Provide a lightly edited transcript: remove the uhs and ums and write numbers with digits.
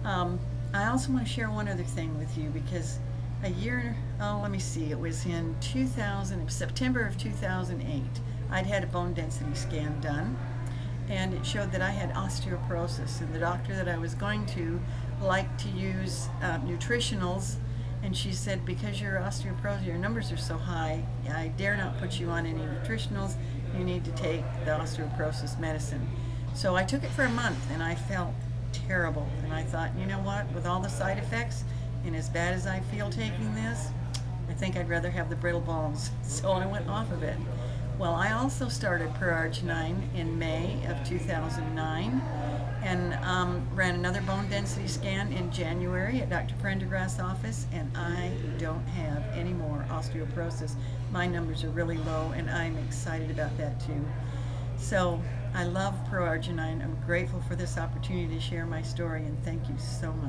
Um, I also want to share one other thing with you because let me see, it was in 2000, September of 2008, I'd had a bone density scan done and it showed that I had osteoporosis, and the doctor that I was going to liked to use nutritionals, and she said, because your osteoporosis, your numbers are so high, I dare not put you on any nutritionals, you need to take the osteoporosis medicine. So I took it for a month and I felt terrible, and I thought, you know what, with all the side effects and as bad as I feel taking this, I think I'd rather have the brittle bones. So I went off of it. Well, I also started ProArgi-9 in May of 2009 and ran another bone density scan in January at Dr. Prendergast's office, and I don't have any more osteoporosis. My numbers are really low, and I'm excited about that too. So I love ProArgi-9. I'm grateful for this opportunity to share my story, and thank you so much.